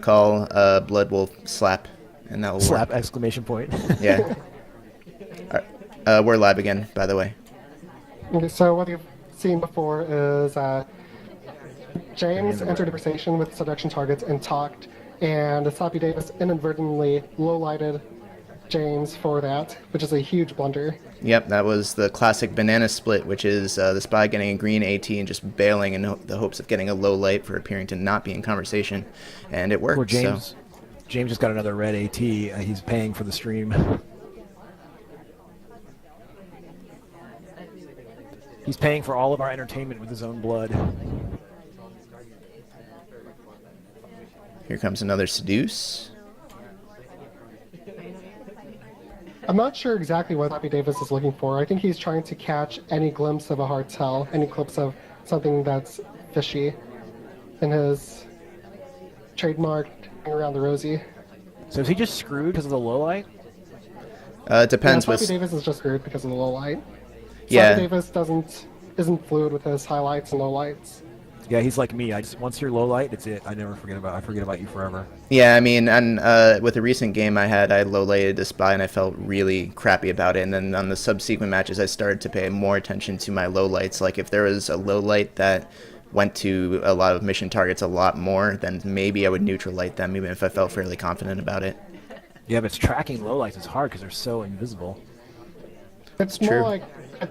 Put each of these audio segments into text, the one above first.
call Blood Wolf slap, and that will Slap! work. Exclamation point. Yeah. We're live again, by the way. Okay, so what you've seen before is James entered a conversation with seduction targets and talked, and Sloppy Davis inadvertently low-lighted James for that, which is a huge blunder. Yep, that was the classic banana split, which is the spy getting a green AT and just bailing in the hopes of getting a low light for appearing to not be in conversation, and it worked. Poor James. So. James just got another red AT. He's paying for the stream. He's paying for all of our entertainment with his own blood. Here comes another seduce. I'm not sure exactly what Sloppy Davis is looking for. I think he's trying to catch any glimpse of a hard tell, any glimpse of something that's fishy in his trademark around the rosy. So is he just screwed because of the low light? It depends. Sloppy Davis is just screwed because of the low light. Yeah. Sloppy Davis isn't fluid with his highlights and lowlights. Yeah, he's like me. Once you're low light, it's it. I forget about you forever. Yeah, I mean, and with a recent game I low lighted the spy and I felt really crappy about it. And then on the subsequent matches, I started to pay more attention to my low lights. Like if there was a low light that went to a lot of mission targets a lot more, then maybe I would neutral light them, even if I felt fairly confident about it. Yeah, but tracking low lights is hard because they're so invisible. It's True. more like, I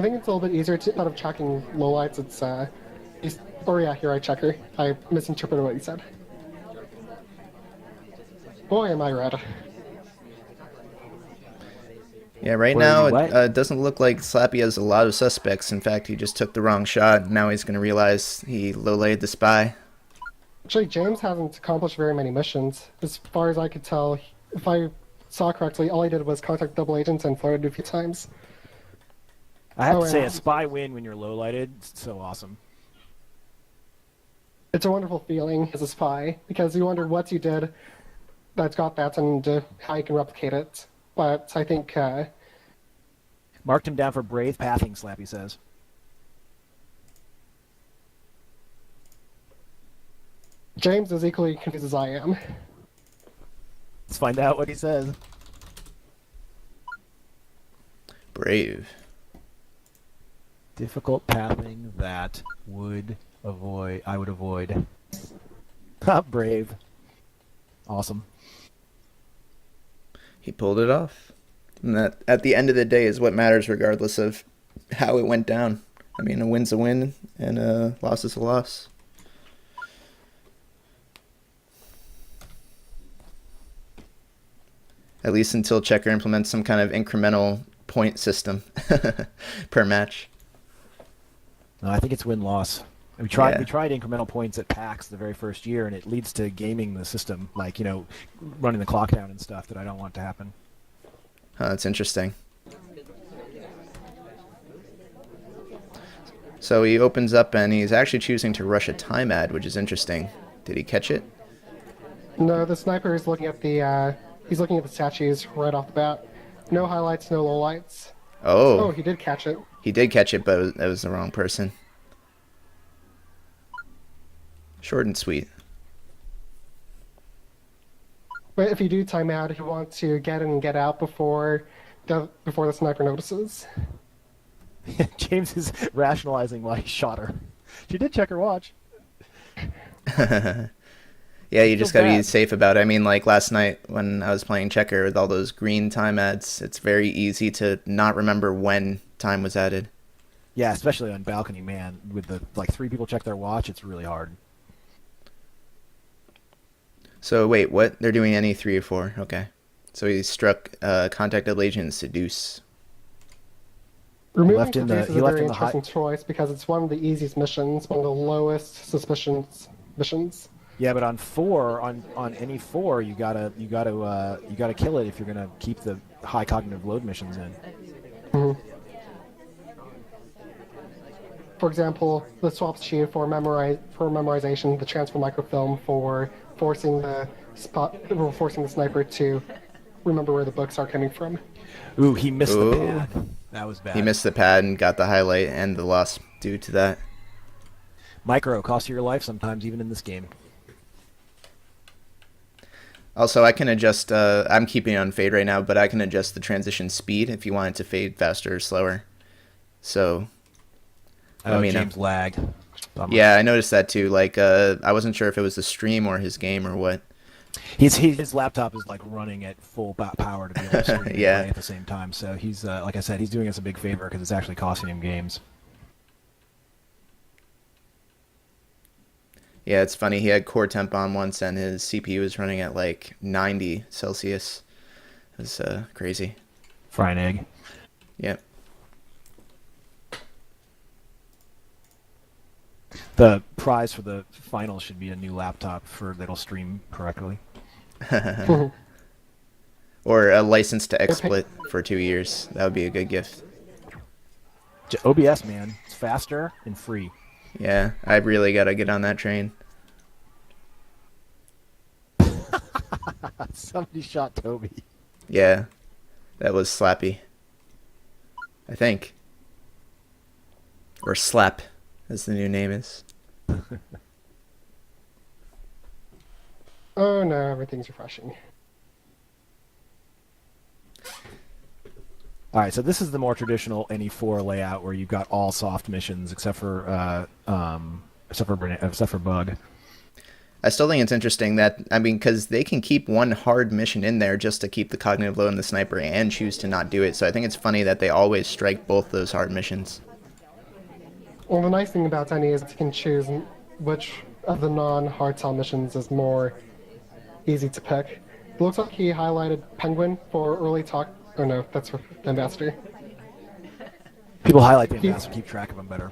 think it's a little bit easier to, instead of tracking lowlights, oh yeah, here I checker. I misinterpreted what you said. Boy, am I red. Yeah, right now it doesn't look like Slappy has a lot of suspects. In fact, he just took the wrong shot. Now he's going to realize he low-laid the spy. Actually, James hasn't accomplished very many missions. As far as I could tell, if I saw correctly, all he did was contact double agents and flirted a few times. I have to say, a spy win when you're low lighted, it's so awesome. It's a wonderful feeling as a spy, because you wonder what you did that's got that and how you can replicate it. But I think... Marked him down for brave pathing, Slappy says. James is equally confused as I am. Let's find out what he says. Brave. Difficult pathing that I would avoid. Ha, brave. Awesome. He pulled it off. And that, at the end of the day, is what matters regardless of how it went down. I mean, a win's a win, and a loss is a loss. At least until Checker implements some kind of incremental point system per match. No, I think it's win-loss. We tried incremental points at PAX the very first year, and it leads to gaming the system, like, running the clock down and stuff that I don't want to happen. That's interesting. So he opens up, and he's actually choosing to rush a time ad, which is interesting. Did he catch it? No, the sniper is looking at the statues right off the bat. No highlights, no lowlights. Oh, he did catch it. He did catch it, but it was the wrong person. Short and sweet. But if you do time out, you want to get in and get out before the sniper notices. James is rationalizing why he shot her. She did check her watch. Yeah, you just gotta be safe about it. I mean, like last night when I was playing Checker with all those green time ads, it's very easy to not remember when time was added. Yeah, especially on balcony, man. With the 3 people check their watch, it's really hard. So wait, what? They're doing any 3 or 4? Okay. So he struck contact double agent and seduce. Removing seduce is a very interesting choice because it's one of the easiest missions, one of the lowest suspicions missions. Yeah, but on any 4, you gotta kill it if you're gonna keep the high cognitive load missions in. Mm-hmm. For example, the swap sheet for memorization, the transfer microfilm for forcing the sniper to remember where the books are coming from. Ooh, he missed the pad. That was bad. He missed the pad and got the highlight and the loss due to that. Micro costs you your life sometimes, even in this game. Also, I can adjust. I'm keeping it on fade right now, but I can adjust the transition speed if you want it to fade faster or slower. So let Oh, me know. James lagged. Bummer. Yeah, I noticed that too. Like, I wasn't sure if it was the stream or his game or what. His laptop is like running at full power to be able to stream and Yeah. play at the same time. So he's like I said, he's doing us a big favor because it's actually costing him games. Yeah, it's funny. He had core temp on once, and his CPU was running at like 90 Celsius. It was crazy. Fry an egg. Yep. The prize for the final should be a new laptop that'll stream correctly. Or a license to XSplit for 2 years. That would be a good gift. OBS, man, it's faster and free. Yeah, I really got to get on that train. Somebody shot Toby. Yeah, that was Slappy. I think. Or Slap, as the new name is. Oh no, everything's refreshing. All right, so this is the more traditional NE4 layout where you've got all soft missions except for Bug. I still think it's interesting that, I mean, because they can keep one hard mission in there just to keep the cognitive load on the sniper and choose to not do it. So I think it's funny that they always strike both those hard missions. Well, the nice thing about NE is you can choose which of the non-hardstyle missions is more easy to pick. It looks like he highlighted Penguin for early talk. Oh no, that's for Ambassador. People highlight the ambassador, keep track of them better.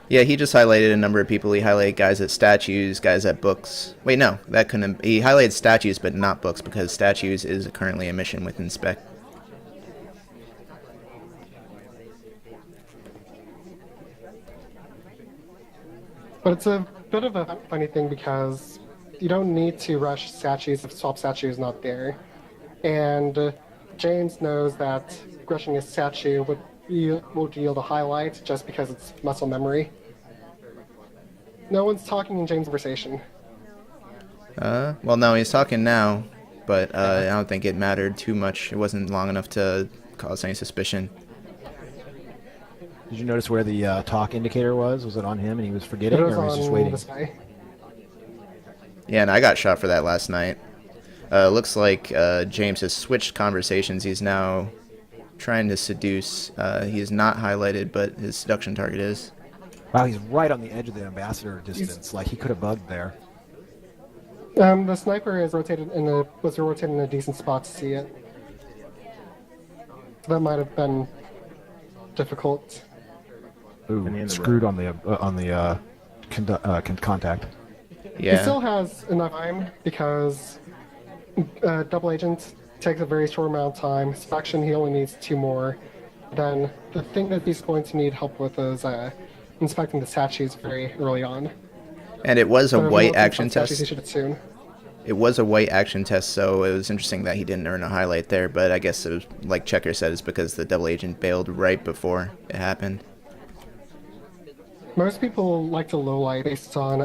Yeah, he just highlighted a number of people. He highlighted guys at statues, guys at books. Wait, no, that couldn't. He highlighted statues, but not books, because statues is currently a mission within spec. But it's a bit of a funny thing because you don't need to rush statues if swap statue is not there. And James knows that rushing a statue would yield a highlight just because it's muscle memory. No one's talking in James' conversation. Well, no, he's talking now, but I don't think it mattered too much. It wasn't long enough to cause any suspicion. Did you notice where the talk indicator was? Was it on him and he was forgetting, It was or was he just on waiting? this guy. Yeah, and I got shot for that last night. Looks like James has switched conversations. He's now trying to seduce. He's not highlighted, but his seduction target is. Wow, he's right on the edge of the ambassador distance. Like he could have bugged there. The sniper was rotated in a decent spot to see it. That might have been difficult. Ooh, screwed on the contact. Yeah. He still has enough time because double agent takes a very short amount of time. Faction he only needs 2 more. Then the thing that he's going to need help with is inspecting the statues very early on. And it was a So if he white wants to action inspect statues, test. he should soon. It was a white action test, so it was interesting that he didn't earn a highlight there, but I guess it was, like Checker said, it's because the double agent bailed right before it happened. Most people like to lowlight based on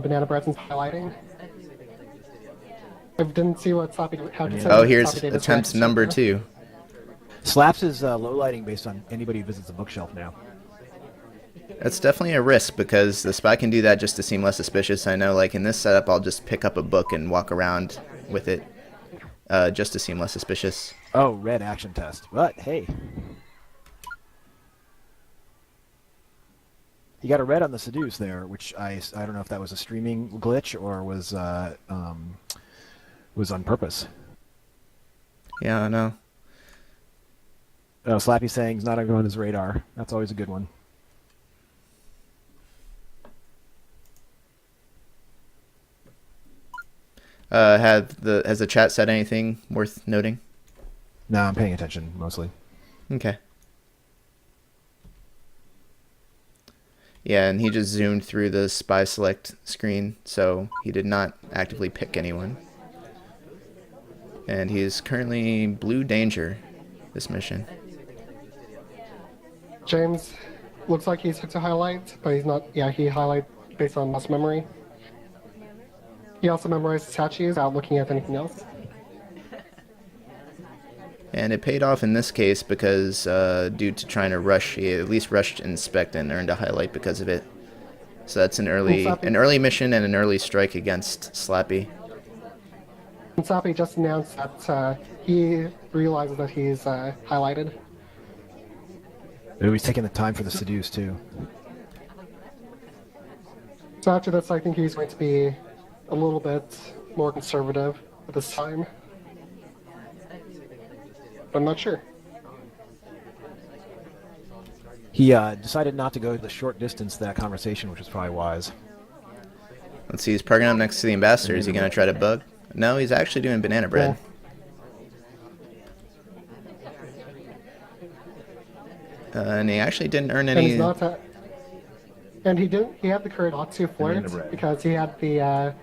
Banana Bread's highlighting. I didn't see what Sloppy how to Oh, here's attempt number 2. Slaps is low lighting based on anybody who visits a bookshelf now. That's definitely a risk, because the spy can do that just to seem less suspicious. I know, like, in this setup, I'll just pick up a book and walk around with it just to seem less suspicious. Oh, red action test. But, hey. He got a red on the seduce there, which I don't know if that was a streaming glitch or was on purpose. Yeah, I know. Oh, Slappy saying he's not on his radar. That's always a good one. Has the chat said anything worth noting? No, I'm paying attention mostly. Okay. Yeah, and he just zoomed through the spy select screen, so he did not actively pick anyone. And he is currently blue danger this mission. James looks like he's took a highlight, but he's not. Yeah, he based on muscle memory. He also memorized statues without looking at anything else. And it paid off in this case because due to trying to rush, he at least rushed Inspect and earned a highlight because of it. So that's an early mission and an early strike against Slappy. And Slappy just announced that he realizes that he's highlighted. Ooh, he's taking the time for the seduce too. So after this, I think he's going to be a little bit more conservative with his time. But I'm not sure. He decided not to go the short distance to that conversation, which was probably wise. Let's see, he's parking up next to the ambassador. Is he going to try to bug? No, he's actually doing banana bread. And he actually didn't earn any... And he didn't. He had the courage not to flirt because he had the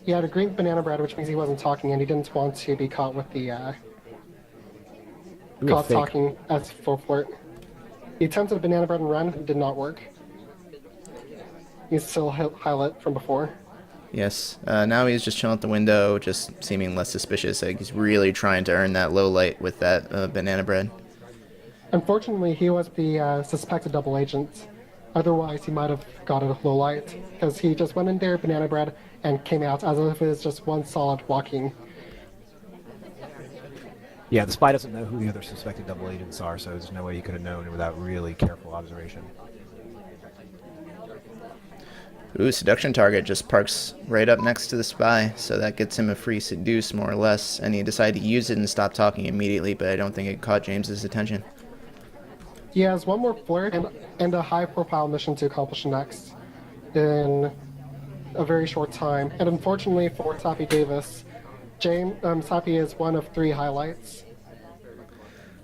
he had a green banana bread, which means he wasn't talking, and he didn't want to be caught with the caught talking as for flirt. He attempted a banana bread and run, it did not work. He's still highlight from before. Yes. Now he's just chilling at the window, just seeming less suspicious. Like he's really trying to earn that low light with that banana bread. Unfortunately, he was the suspected double agent. Otherwise, he might have got a low light, because he just went in there, banana bread, and came out as if it was just one solid walking. Yeah, the spy doesn't know who the other suspected double agents are, so there's no way he could have known without really careful observation. Ooh, seduction target just parks right up next to the spy, so that gets him a free seduce, more or less, and he decided to use it and stop talking immediately, but I don't think it caught James's attention. He has one more flirt and a high-profile mission to accomplish next in a very short time. And unfortunately for Slappy Davis, Slappy is one of 3 highlights.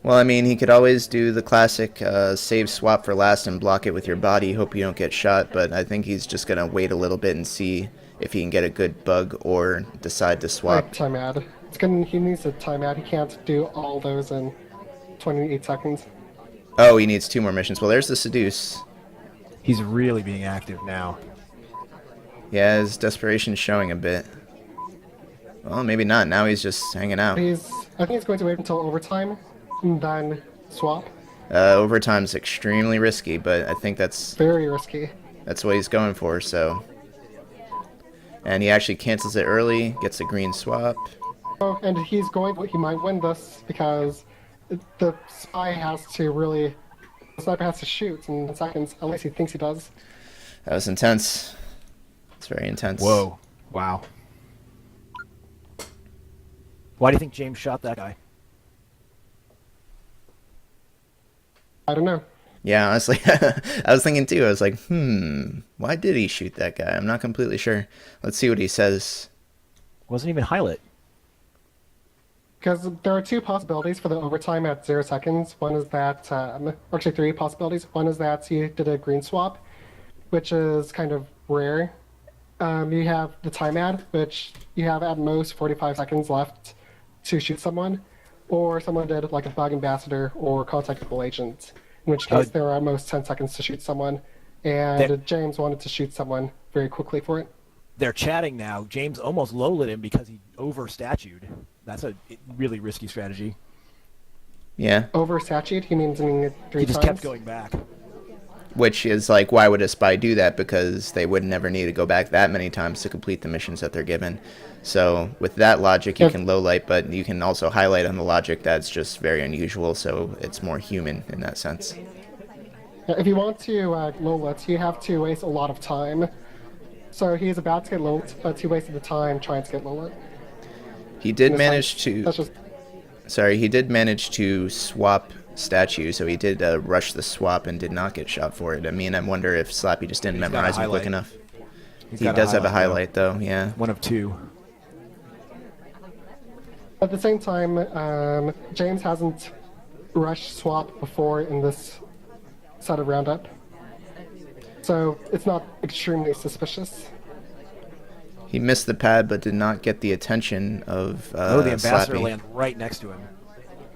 Well, I mean, he could always do the classic save swap for last and block it with your body, hope you don't get shot, but I think he's just going to wait a little bit and see if he can get a good bug or decide to swap. Time ad. He needs a time ad. He can't do all those in 28 seconds. Oh, he needs 2 more missions. Well, there's the seduce. He's really being active now. Yeah, his desperation's showing a bit. Well, maybe not. Now he's just hanging out. I think he's going to wait until overtime and then swap. Overtime's extremely risky, but I think that's... Very risky. That's what he's going for, so... And he actually cancels it early, gets a green swap. Oh, and he might win this because the sniper has to shoot in seconds. At least he thinks he does. That was intense. It's very intense. Whoa. Wow. Why do you think James shot that guy? I don't know. Yeah, honestly, I was thinking too. I was like, why did he shoot that guy? I'm not completely sure. Let's see what he says. Wasn't even highlight. Because there are 2 possibilities for the overtime at 0 seconds. One is that, actually 3 possibilities. One is that you did a green swap, which is kind of rare. You have the time ad, which you have at most 45 seconds left to shoot someone, or someone did like a bug ambassador or contactable agent, in which case there are at most 10 seconds to shoot someone, and James wanted to shoot someone very quickly for it. They're chatting now. James almost low-lit him because he over-statued. That's a really risky strategy. Yeah. Over-statued? He means 3 times? He just kept going back. Which is like, why would a spy do that? Because they would never need to go back that many times to complete the missions that they're given. So with that logic, you can low light, but you can also highlight on the logic that's just very unusual, so it's more human in that sense. If you want to low lit, you have to waste a lot of time. So he's about to get low lit, but he wasted the time trying to get low lit. He did manage to... Sorry, he did manage to swap statue, so he did rush the swap and did not get shot for it. I mean, I wonder if Slappy just didn't memorize him quick enough. He does have a highlight, though, yeah. One of 2. At the same time, James hasn't rushed swap before in this set of roundup, so it's not extremely suspicious. He missed the pad, but did not get the attention of the ambassador Slappy. landed right next to him.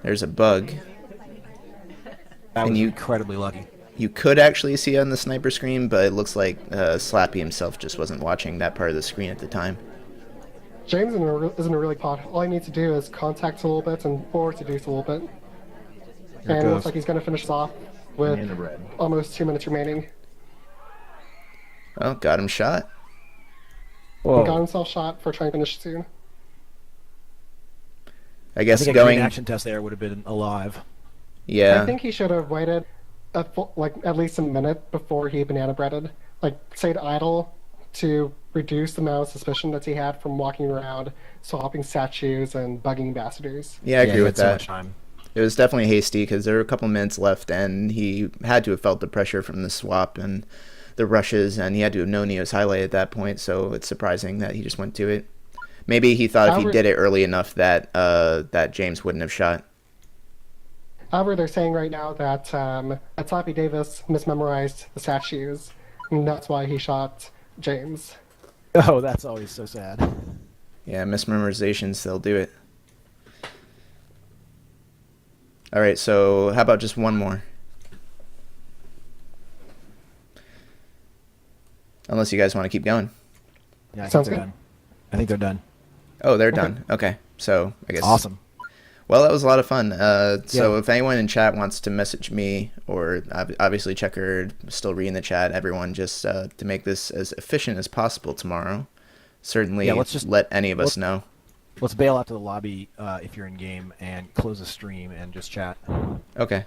There's a bug. That was incredibly lucky. you could actually see on the sniper screen, but it looks like Slappy himself just wasn't watching that part of the screen at the time. James is in a really pot. All he needs to do is contact a little bit and or seduce a little bit. Here it And it looks goes. like he's going to finish us off with In the red. almost 2 minutes remaining. Oh, got him shot. He Whoa. got himself shot for trying to finish soon. I I guess think a going. green action test there would have been alive. Yeah. I think he should have waited like at least a minute before he banana breaded. Like stayed idle to reduce the amount of suspicion that he had from walking around, swapping statues, and bugging ambassadors. Yeah, I agree he with had so that. much time. It was definitely hasty because there were a couple minutes left, and he had to have felt the pressure from the swap and the rushes, and he had to have known he was highlighted at that point. So it's surprising that he just went to it. Maybe he thought if he did it early enough that that James wouldn't have shot. However, they're saying right now that Sloppy Davis mismemorized the statues, and that's why he shot James. Oh, that's always so sad. Yeah, mismemorizations, they'll do it. All right, so how about just one more? Unless you guys want to keep going. Yeah, I think Sounds they're good. done. I think they're done. Oh, they're done. Okay, so I guess. Awesome. Well, that was a lot of fun. So Yeah. if anyone in chat wants to message me, or obviously Checker still reading the chat, everyone just to make this as efficient as possible tomorrow, certainly Yeah, let's just- let any of us know. Let's bail out to the lobby if you're in game and close the stream and just chat. Okay.